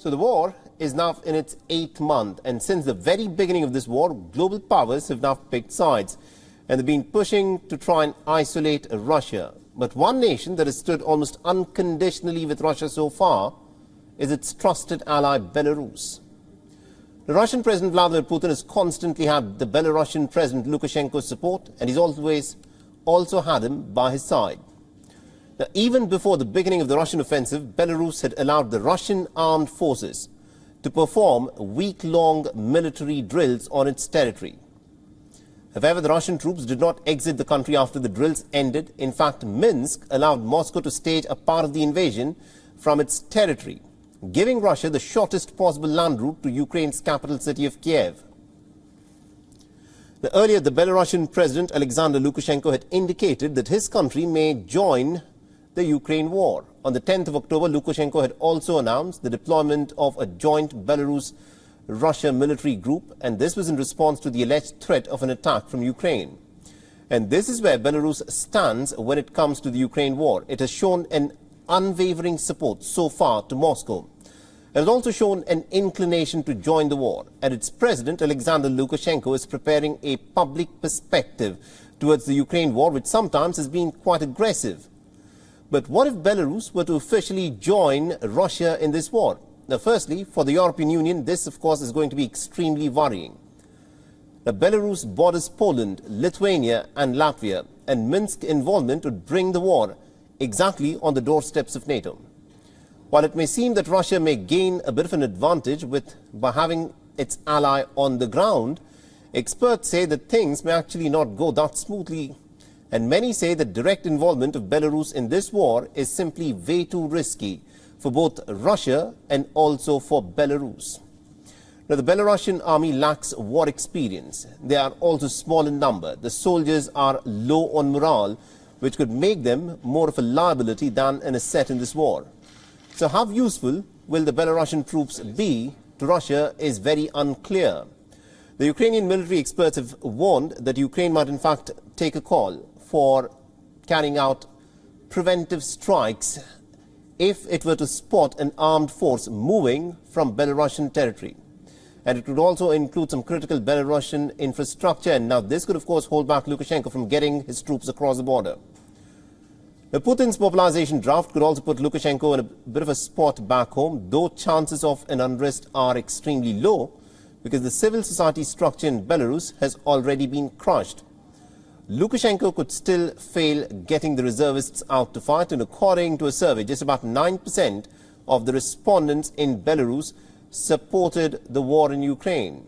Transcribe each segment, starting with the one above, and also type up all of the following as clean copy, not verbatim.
So the war is now in its 8th month, and since the very beginning of this war, global powers have now picked sides, and they've been pushing to try and isolate Russia. But one nation that has stood almost unconditionally with Russia so far is its trusted ally, Belarus. The Russian President Vladimir Putin has constantly had the Belarusian President Lukashenko's support, and he's always also had him by his side. Now, even before the beginning of the Russian offensive, Belarus had allowed the Russian armed forces to perform week-long military drills on its territory. However, the Russian troops did not exit the country after the drills ended. In fact, Minsk allowed Moscow to stage a part of the invasion from its territory, giving Russia the shortest possible land route to Ukraine's capital city of Kiev. Earlier, the Belarusian President Alexander Lukashenko had indicated that his country may join the Ukraine war. On the 10th of October, Lukashenko had also announced the deployment of a joint Belarus-Russia military group, and this was in response to the alleged threat of an attack from Ukraine. And this is where Belarus stands when it comes to the Ukraine war. It has shown an unwavering support so far to Moscow. It has also shown an inclination to join the war, and its president, Alexander Lukashenko, is preparing a public perspective towards the Ukraine war, which sometimes has been quite aggressive. But what if Belarus were to officially join Russia in this war? Now, firstly, for the European Union, this, of course, is going to be extremely worrying. Now, Belarus borders Poland, Lithuania and Latvia, and Minsk involvement would bring the war exactly on the doorsteps of NATO. While it may seem that Russia may gain a bit of an advantage by having its ally on the ground, experts say that things may actually not go that smoothly. And many say that direct involvement of Belarus in this war is simply way too risky for both Russia and also for Belarus. Now, the Belarusian army lacks war experience. They are also small in number. The soldiers are low on morale, which could make them more of a liability than an asset in this war. So how useful will the Belarusian troops be to Russia is very unclear. The Ukrainian military experts have warned that Ukraine might in fact take a call for carrying out preventive strikes if it were to spot an armed force moving from Belarusian territory. And it would also include some critical Belarusian infrastructure. And now this could, of course, hold back Lukashenko from getting his troops across the border. Now, Putin's mobilization draft could also put Lukashenko in a bit of a spot back home, though chances of an unrest are extremely low because the civil society structure in Belarus has already been crushed. Lukashenko could still fail getting the reservists out to fight, and according to a survey, just about 9% of the respondents in Belarus supported the war in Ukraine.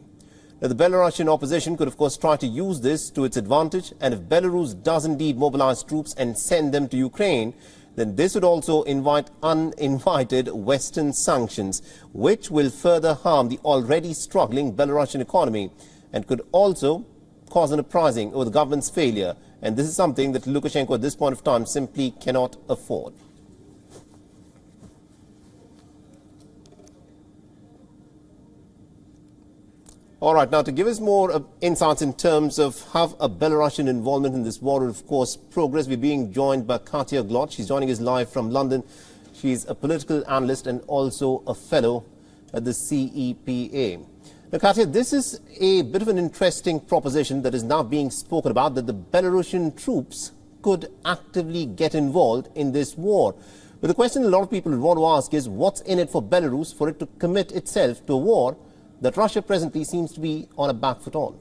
Now, the Belarusian opposition could, of course, try to use this to its advantage, and if Belarus does indeed mobilize troops and send them to Ukraine, then this would also invite uninvited Western sanctions, which will further harm the already struggling Belarusian economy and could also cause an uprising over the government's failure. And this is something that Lukashenko at this point of time simply cannot afford. All right, now to give us more insights in terms of how a Belarusian involvement in this war will, of course, progress, we're being joined by Katya Glot. She's joining us live from London. She's a political analyst and also a fellow at the CEPA. Now, Katya, this is a bit of an interesting proposition that is now being spoken about, that the Belarusian troops could actively get involved in this war. But the question a lot of people want to ask is, what's in it for Belarus for it to commit itself to a war that Russia presently seems to be on a back foot on?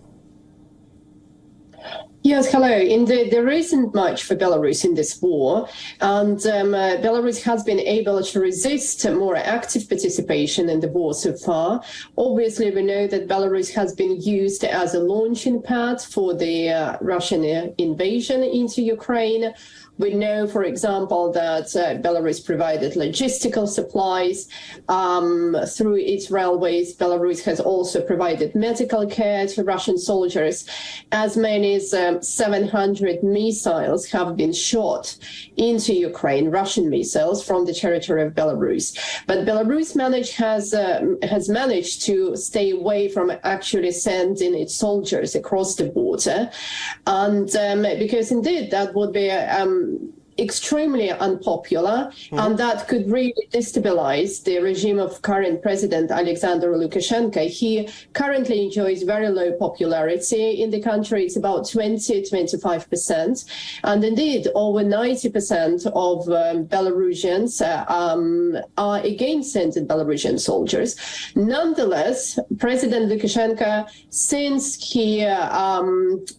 Yes, hello. Indeed, there isn't much for Belarus in this war, and Belarus has been able to resist more active participation in the war so far. Obviously, we know that Belarus has been used as a launching pad for the Russian invasion into Ukraine. We know, for example, that Belarus provided logistical supplies through its railways. Belarus has also provided medical care to Russian soldiers. As many as 700 missiles have been shot into Ukraine, Russian missiles from the territory of Belarus. But Belarus has managed to stay away from actually sending its soldiers across the border. And because indeed that would be extremely unpopular, and that could really destabilize the regime of current President Alexander Lukashenko. He currently enjoys very low popularity in the country. It's about 20-25%. And indeed, over 90% of Belarusians are against sending Belarusian soldiers. Nonetheless, President Lukashenko, since he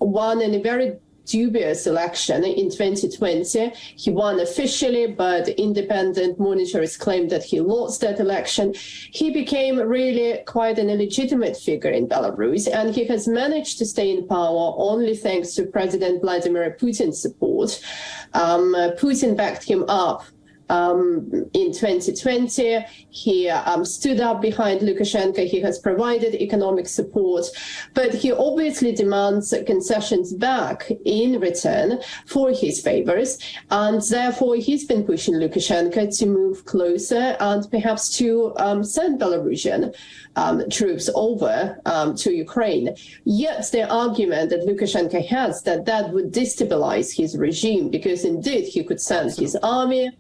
won in a very dubious election in 2020. He won officially, but independent monitors claimed that he lost that election. He became really quite an illegitimate figure in Belarus, and he has managed to stay in power only thanks to President Vladimir Putin's support. Putin backed him up in 2020. He stood up behind Lukashenko. He has provided economic support, but he obviously demands concessions back in return for his favors, and therefore he's been pushing Lukashenko to move closer and perhaps to send Belarusian troops over to Ukraine. Yet the argument that Lukashenko has that would destabilize his regime, because indeed he could send his army.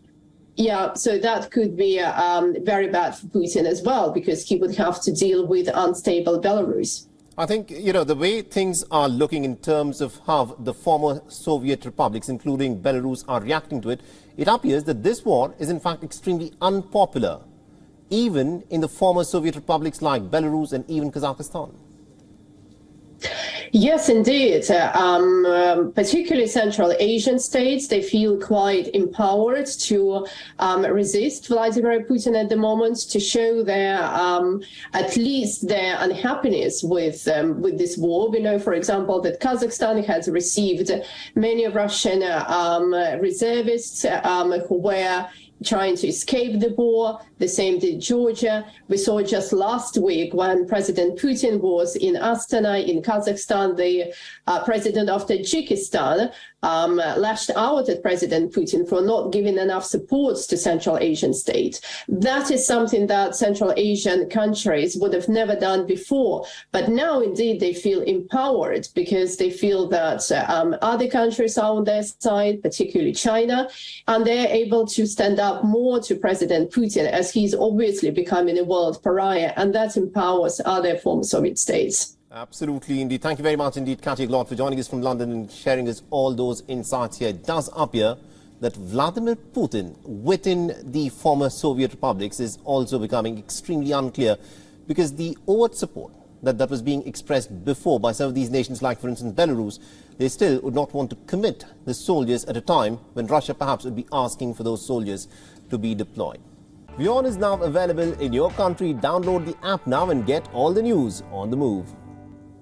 Yeah, so that could be very bad for Putin as well, because he would have to deal with unstable Belarus. I think, the way things are looking in terms of how the former Soviet republics, including Belarus, are reacting to it, it appears that this war is in fact extremely unpopular, even in the former Soviet republics like Belarus and even Kazakhstan. Yes, indeed. Particularly Central Asian states, they feel quite empowered to resist Vladimir Putin at the moment, to show their, at least their unhappiness with this war. We know, for example, that Kazakhstan has received many Russian reservists who were trying to escape the war. The same did Georgia. We saw just last week when President Putin was in Astana in Kazakhstan, the president of Tajikistan lashed out at President Putin for not giving enough support to Central Asian states. That is something that Central Asian countries would have never done before. But now, indeed, they feel empowered because they feel that other countries are on their side, particularly China, and they're able to stand up more to President Putin, as he's obviously becoming a world pariah, and that empowers other former Soviet states. Absolutely, indeed. Thank you very much indeed, Katia Glot, for joining us from London and sharing us all those insights here. It does appear that Vladimir Putin within the former Soviet republics is also becoming extremely unclear, because the overt support that was being expressed before by some of these nations, like, for instance, Belarus, they still would not want to commit the soldiers at a time when Russia perhaps would be asking for those soldiers to be deployed. WION is now available in your country. Download the app now and get all the news on the move.